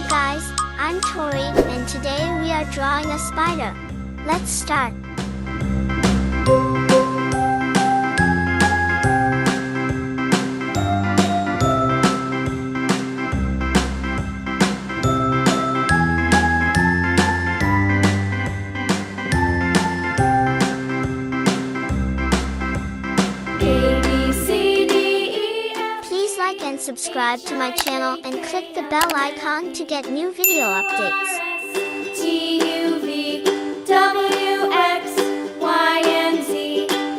Hello guys, I'm Tori, and today we are drawing a spider. Let's start. Please like and subscribe to my channel and click the bell icon to get new video updates.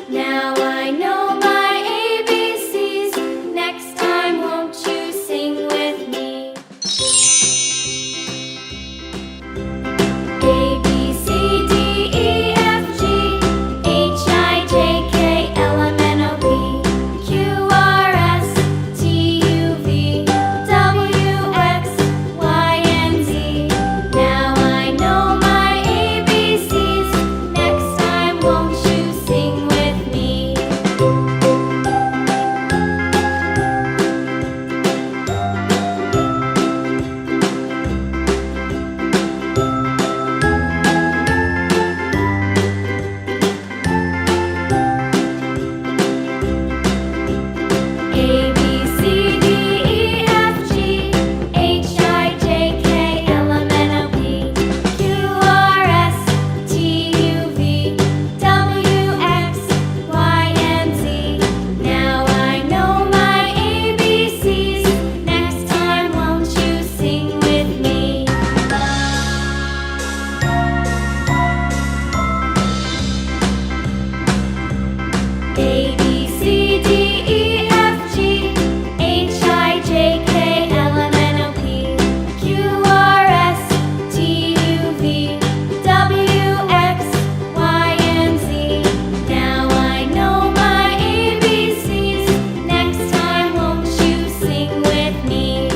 Now I know my ABCs. Next time, won't you sing with me? A, B, C, D, E, F, G, H, I, J, K, L, M, N, O, P, Q, R, S, T, U, V, W, X, Y, and Z. Now I know my ABCs. Next time, won't you sing with me? A, B, C, D, E, F, G, H, I, J, K, L, M, N, O, P, Q, R, S, T, U, V, W, X, Y, and Z. Now I know my ABCs. Next time, won't you sing with me? A, B, C, D, E, F, G, H, I, J, K, L, M, N, O, P, Q, R, S, T, U, V, W, X, Y, and Z. Now I know my ABCs. Next time, won't you sing with me?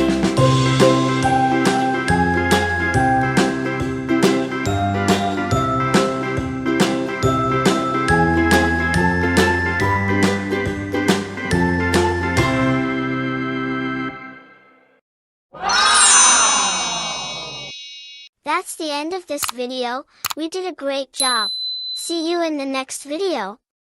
That's the end of this video. We did a great job. See you in the next video.